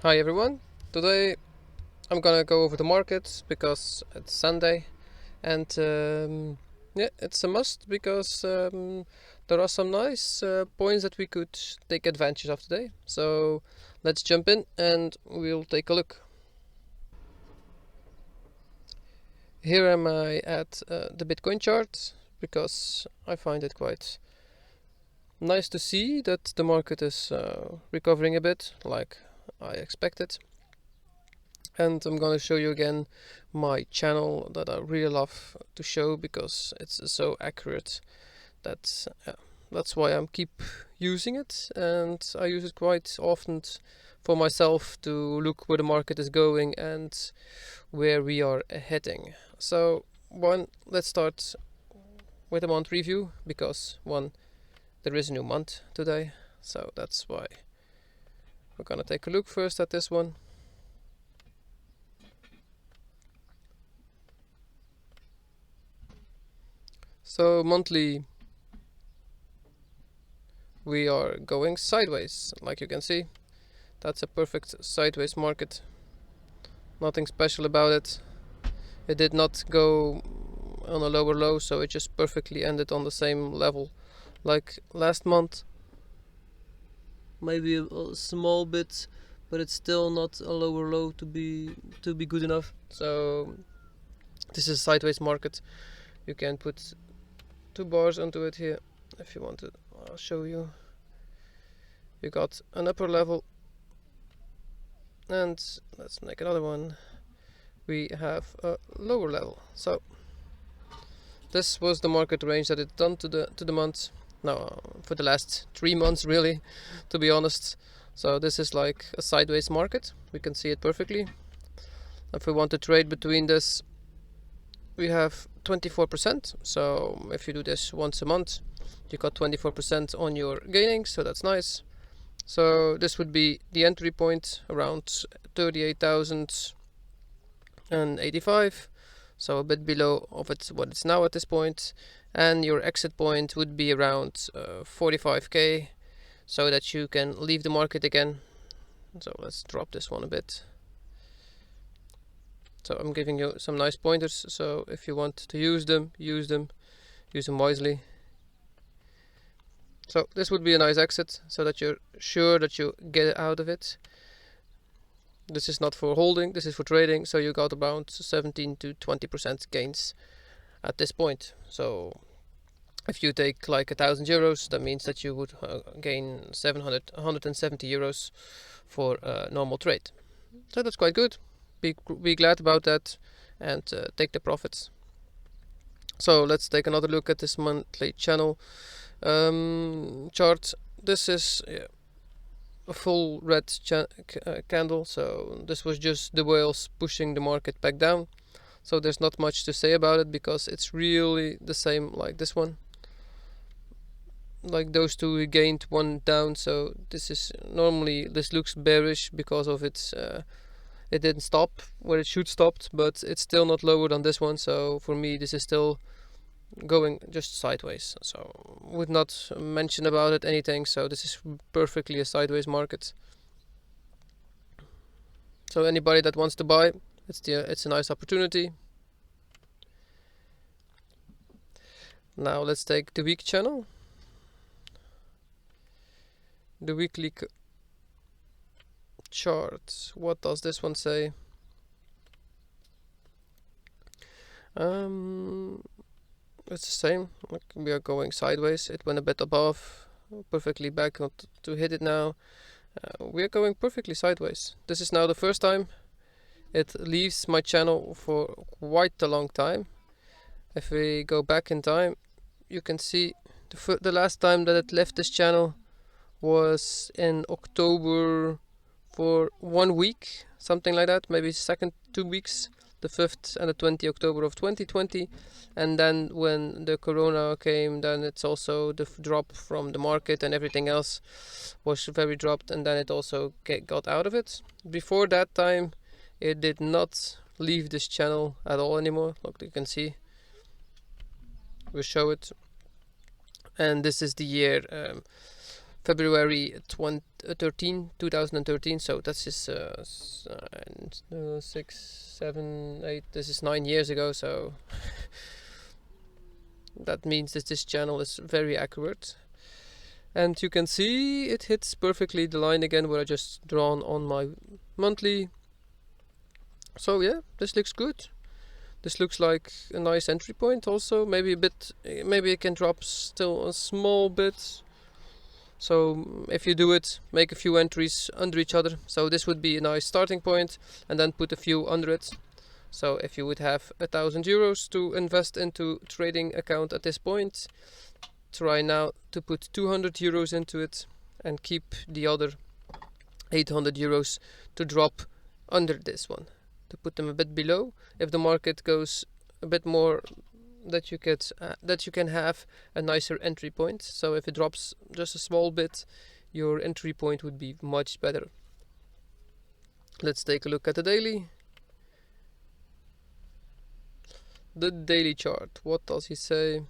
Hi everyone, today I'm gonna go over the market because it's Sunday and yeah, it's a must because there are some nice points that we could take advantage of today. So let's jump in and we'll take a look. Here am I at the Bitcoin chart because I find it quite nice to see that the market is recovering a bit like I expected. And I'm gonna show you again my channel that I really love to show because it's so accurate that that's why I keep using it, and I use it quite often for myself to look where the market is going and where we are heading. So let's start with a month review because there is a new month today, so that's why we're gonna take a look first at this one. So monthly we are going sideways, like you can see. That's a perfect sideways market. Nothing special about it. It did not go on a lower low, so it just perfectly ended on the same level like last month. Maybe a small bit, but it's still not a lower low to be good enough. So this is a sideways market. You can put 2 bars onto it here if you want to. I'll show you. You got an upper level, and let's make another one. We have a lower level. So this was the market range that it done to the month. Now for the last 3 months, really, to be honest. So this is like a sideways market. We can see it perfectly. If we want to trade between this, we have 24%. So if you do this once a month, you got 24% on your gaining. So that's nice. So this would be the entry point around 38,085, so a bit below of what it's now at this point, and your exit point would be around 45k, so that you can leave the market again. So let's drop this one a bit. So I'm giving you some nice pointers, so if you want to use them wisely. So this would be a nice exit, so that you're sure that you get out of it. This is not for holding, this is for trading, so you got about 17 to 20% gains at this point. So if you take like €1,000, that means that you would gain 170 euros for a normal trade. So that's quite good. Be glad about that and take the profits. So let's take another look at this monthly channel chart. This is a full red candle, so this was just the whales pushing the market back down. So there's not much to say about it because it's really the same like this one. Like those two, we gained one down, so this looks bearish because of its it didn't stop where it should stopped, but it's still not lower than this one. So for me, this is still going just sideways, so would not mention about it anything. So this is perfectly a sideways market. So anybody that wants to buy, it's a nice opportunity. Now let's take the week channel. The weekly chart. What does this one say? It's the same. Like we are going sideways. It went a bit above, perfectly back to hit it now. We are going perfectly sideways. This is now the first time it leaves my channel for quite a long time. If we go back in time, you can see the last time that it left this channel was in October for 1 week, something like that, maybe second 2 weeks, the 5th and the 20th October of 2020. And then when the corona came, then it's also the drop from the market and everything else was very dropped, and then it also got out of it. Before that time, it did not leave this channel at all anymore. Look, you can see, we'll show it. And this is the year February 2013, so that's just 6, 7, 8, this is 9 years ago, so that means that this channel is very accurate. And you can see it hits perfectly the line again where I just drawn on my monthly. So yeah, this looks good. This looks like a nice entry point also. Maybe a bit, maybe it can drop still a small bit. So if you do it, make a few entries under each other. So this would be a nice starting point, and then put a few under it. So if you would have €1,000 to invest into trading account at this point, try now to put €200 into it and keep the other €800 to drop under this one, to put them a bit below. If the market goes a bit more, that you can have a nicer entry point. So if it drops just a small bit, your entry point would be much better. Let's take a look at the daily. The daily chart, what does he say?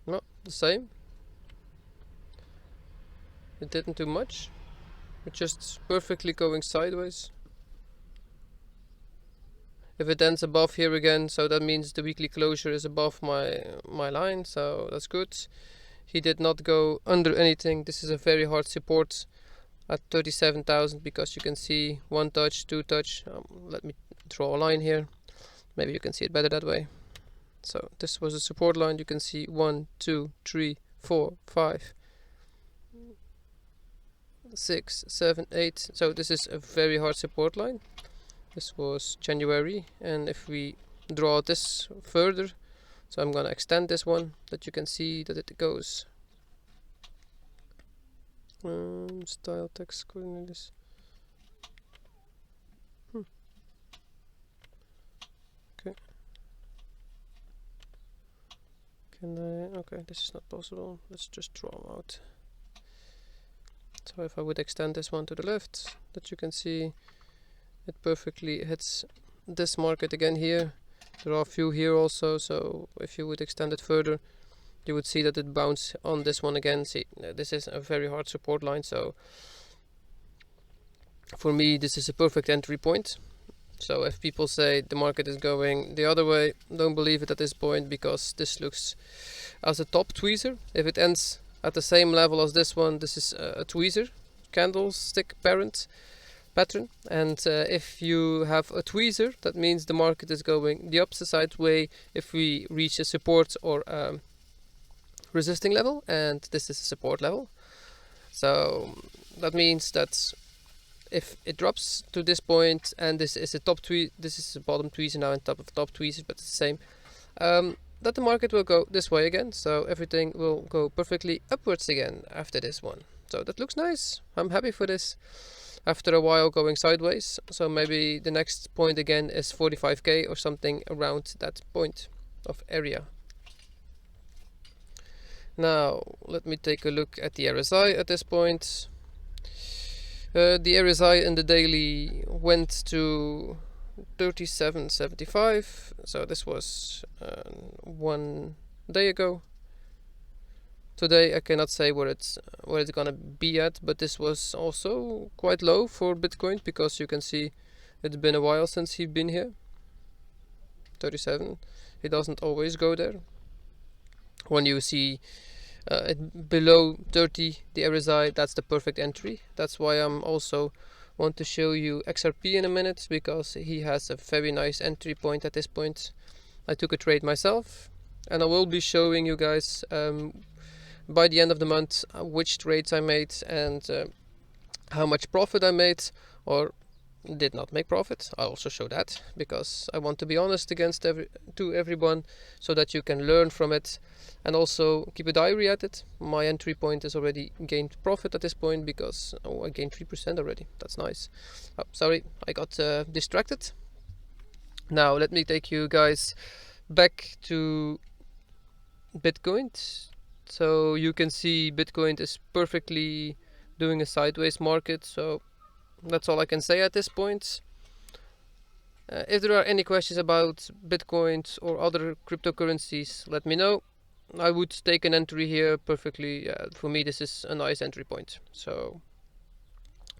No, the same. It didn't do much. It's just perfectly going sideways. If it ends above here again, so that means the weekly closure is above my line, so that's good. He did not go under anything. This is a very hard support at 37,000, because you can see 1 touch, 2 touch. Let me draw a line here. Maybe you can see it better that way. So this was a support line. You can see 1, 2, 3, 4, 5, 6, 7, 8. So this is a very hard support line. This was January, and if we draw this further, so I'm gonna extend this one, that you can see that it goes. Style text coordinates. Okay. Can I? Okay, this is not possible. Let's just draw them out. So if I would extend this one to the left, that you can see it perfectly hits this market again here. There are a few here also, so if you would extend it further, you would see that it bounced on this one again. See, this is a very hard support line, so for me this is a perfect entry point. So if people say the market is going the other way, don't believe it at this point, because this looks as a top tweezer. If it ends at the same level as this one, this is a tweezer candlestick pattern, and if you have a tweezer, that means the market is going the opposite way if we reach a support or resisting level, and this is a support level. So that means that if it drops to this point, and this is a top tweezer, this is a bottom tweezer now on top of top tweezer, but it's the same, that the market will go this way again, so everything will go perfectly upwards again after this one. So that looks nice. I'm happy for this. After a while going sideways, so maybe the next point again is 45k or something around that point of area. Now let me take a look at the RSI at this point. The RSI in the daily went to 37.75, so this was 1 day ago. Today I cannot say where it's gonna be at, but this was also quite low for Bitcoin, because you can see it's been a while since he's been here. 37. It doesn't always go there. When you see it below 30, the RSI, that's the perfect entry. That's why I'm also want to show you XRP in a minute, because he has a very nice entry point at this point. I took a trade myself, and I will be showing you guys by the end of the month which trades I made, and how much profit I made or did not make profit. I'll also show that, because I want to be honest to everyone, so that you can learn from it, and also keep a diary at it. My entry point is already gained profit at this point, because I gained 3% already. That's nice. Oh, sorry, I got distracted. Now let me take you guys back to Bitcoin. So you can see Bitcoin is perfectly doing a sideways market, so that's all I can say at this point. If there are any questions about Bitcoin or other cryptocurrencies, let me know. I would take an entry here perfectly. For me, this is a nice entry point. So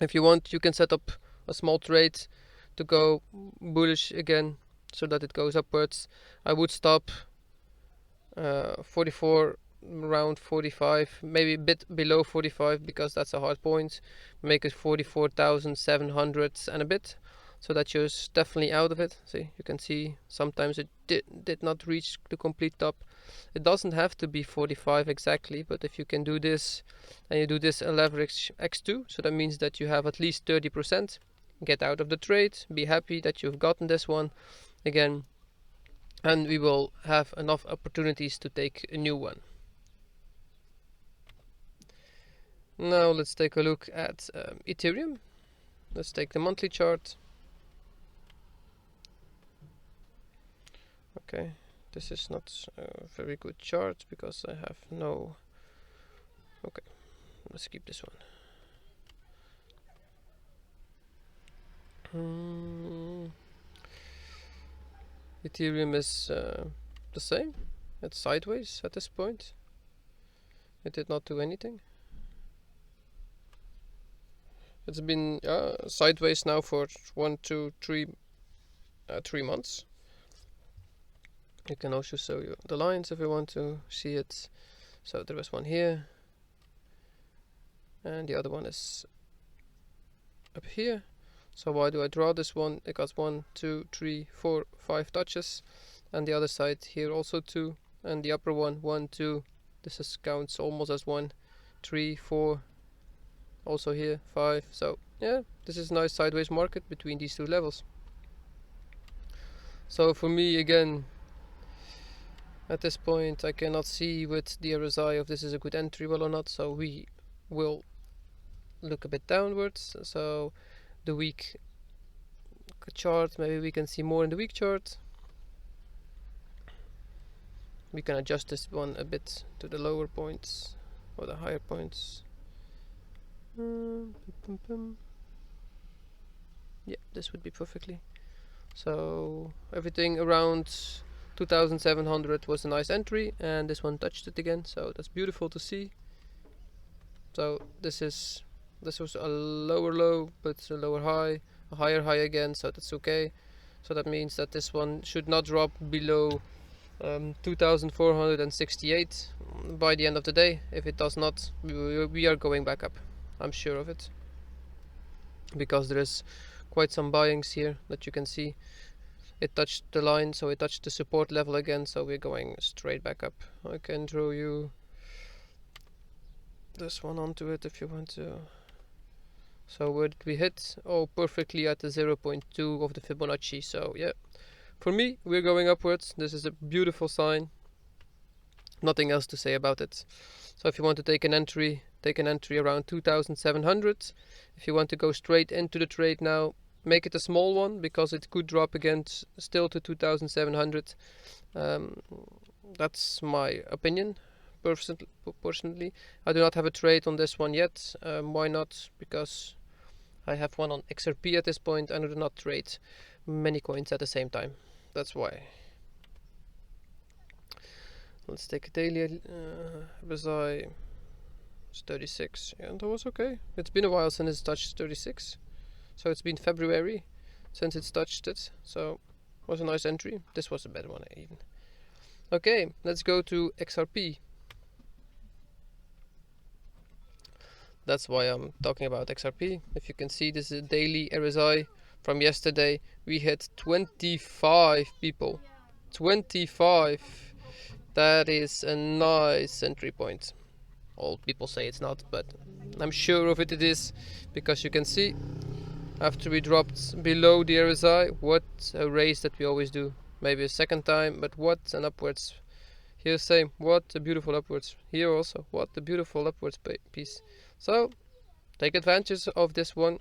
if you want, you can set up a small trade to go bullish again so that it goes upwards. I would stop 44, around 45, maybe a bit below 45, because that's a hard point. Make it 44,700 and a bit, so that you're definitely out of it. See, you can see sometimes it did not reach the complete top. It doesn't have to be 45 exactly, but if you can do this and you do this a leverage x2, so that means that you have at least 30%, get out of the trade, be happy that you've gotten this one again, and we will have enough opportunities to take a new one. Now let's take a look at Ethereum. Let's take the monthly chart. Okay, this is not a very good chart because I have no... Okay, let's keep this one. Ethereum is the same. It's sideways at this point. It did not do anything. It's been sideways now for 1, 2, 3 months. You can also show you the lines if you want to see it. So there was one here, and the other one is up here. So why do I draw this one? It got 1, 2, 3, 4, 5 touches, and the other side here also 2, and the upper one 1, 2. This is counts almost as 1, 3, 4. Also here 5. So yeah, this is a nice sideways market between these two levels. So for me, again, at this point I cannot see with the RSI if this is a good entry well or not, so we will look a bit downwards. So the week chart, maybe we can see more in the week chart. We can adjust this one a bit to the lower points or the higher points. Yeah, this would be perfectly. So everything around 2,700 was a nice entry, and this one touched it again, so that's beautiful to see. So this was a lower low, but a lower high, a higher high again, so that's okay. So that means that this one should not drop below 2,468 by the end of the day. If it does not, we are going back up. I'm sure of it, because there is quite some buyings here that you can see. It touched the line, so it touched the support level again, so we're going straight back up. I can draw you this one onto it if you want to. So where did we hit? Oh, perfectly at the 0.2 of the Fibonacci. So yeah, for me, we're going upwards. This is a beautiful sign. Nothing else to say about it. So if you want to take an entry around 2,700. If you want to go straight into the trade now, make it a small one, because it could drop again still to 2,700. That's my opinion. Personally, I do not have a trade on this one yet. Why not? Because I have one on XRP at this point, and I do not trade many coins at the same time. That's why. Let's take a daily RSI. It's 36, and that was okay. It's been a while since it's touched 36, so it's been February since it's touched it. So it was a nice entry. This was a better one even. Okay, let's go to XRP. That's why I'm talking about XRP. If you can see, this is a daily RSI from yesterday. We hit 25 people. 25. That is a nice entry point. All people say it's not, but I'm sure of it, it is, because you can see after we dropped below the RSI, what a race that we always do. Maybe a second time, but what an upwards. Here same, what a beautiful upwards. Here also, what a beautiful upwards piece. So take advantage of this one.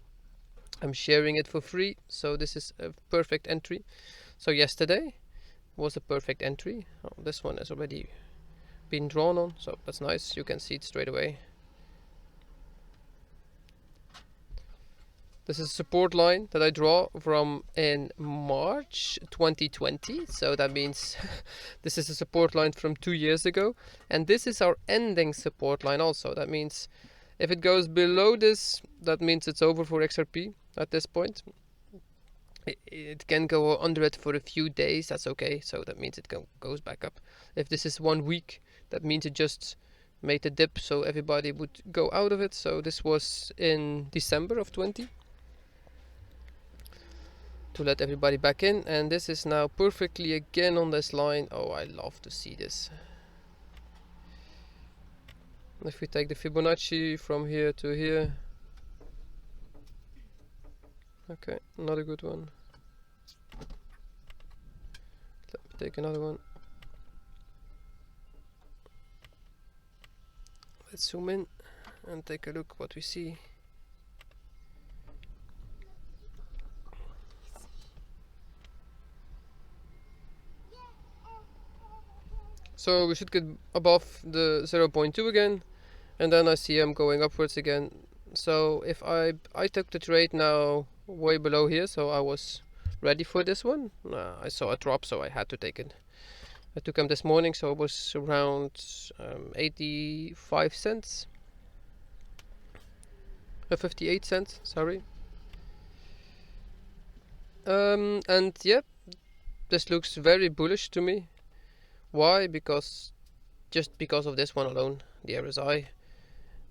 I'm sharing it for free, so this is a perfect entry. So yesterday was a perfect entry. Oh, this one has already been drawn on, so that's nice. You can see it straight away. This is a support line that I draw from in March 2020. So that means this is a support line from 2 years ago. And this is our ending support line also. That means if it goes below this, that means it's over for XRP at this point. It can go under it for a few days, that's okay. So that means it goes back up. If this is 1 week, that means it just made a dip, so everybody would go out of it. So this was in December of 20 to let everybody back in, and this is now perfectly again on this line. Oh, I love to see this. If we take the Fibonacci from here to here, okay, not a good one. Let me take another one. Let's zoom in and take a look what we see. So we should get above the 0.2 again, and then I see I'm going upwards again. So if I took the trade now way below here, so I was ready for this one. I saw a drop, so I had to take it. I took them this morning, so it was around 85 cents. 58 cents, sorry. And yeah, this looks very bullish to me. Why? Just because of this one alone, the RSI.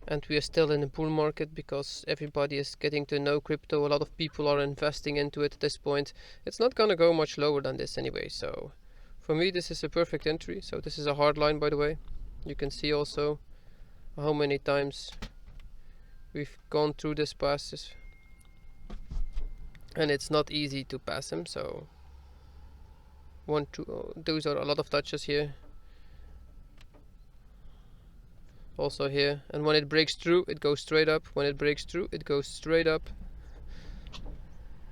And we are still in a bull market because everybody is getting to know crypto. A lot of people are investing into it at this point. It's not gonna go much lower than this anyway, so for me this is a perfect entry. So this is a hard line, by the way. You can see also how many times we've gone through this passes, and it's not easy to pass them. So 1, 2, those are a lot of touches here. Also here, and when it breaks through, it goes straight up. When it breaks through, it goes straight up.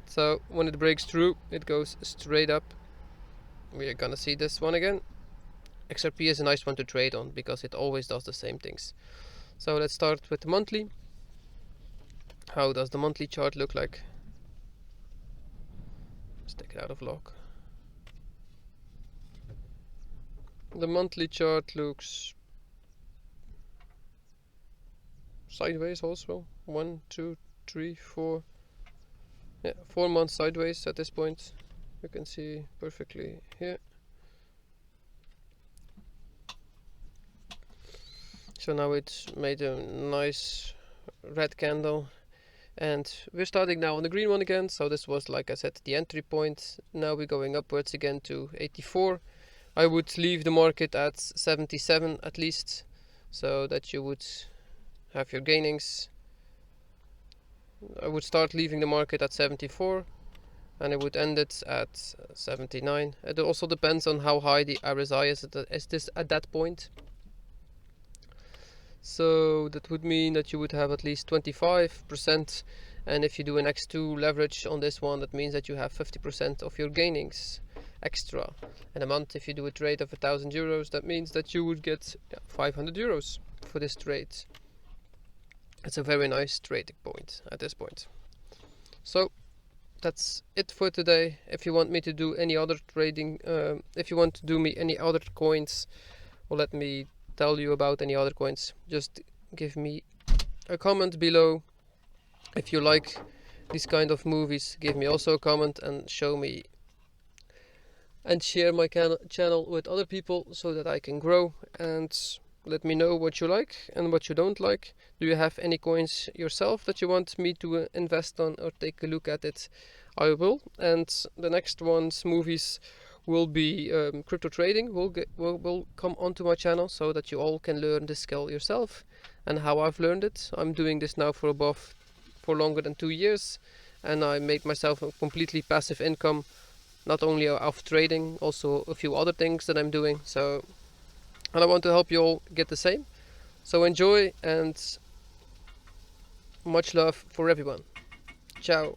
So when it breaks through, it goes straight up. We are gonna see this one again. XRP is a nice one to trade on because it always does the same things. So let's start with the monthly. How does the monthly chart look like? Let's take it out of lock. The monthly chart looks sideways also. 1, 2, 3, 4. Yeah, 4 months sideways at this point. You can see perfectly here. So now it's made a nice red candle, and we're starting now on the green one again. So this was, like I said, the entry point. Now we're going upwards again to 84. I would leave the market at 77 at least, so that you would have your gainings. I would start leaving the market at 74, and I would end it at 79. It also depends on how high the RSI is at that point. So that would mean that you would have at least 25%, and if you do an X2 leverage on this one, that means that you have 50% of your gainings extra. In a month, if you do a trade of 1,000 euros, that means that you would get 500 euros for this trade. It's a very nice trading point at this point. So that's it for today. If you want me to do any other trading, if you want to do me any other coins, or let me tell you about any other coins, just give me a comment below. If you like these kind of movies, give me also a comment and show me and share my channel with other people so that I can grow, and let me know what you like and what you don't like. Do you have any coins yourself that you want me to invest on or take a look at it? I will. And the next one's movies will be crypto trading. Will come onto my channel so that you all can learn this skill yourself and how I've learned it. I'm doing this now for longer than 2 years, and I made myself a completely passive income, not only of trading, also a few other things that I'm doing. So, and I want to help you all get the same. So enjoy, and much love for everyone. Ciao.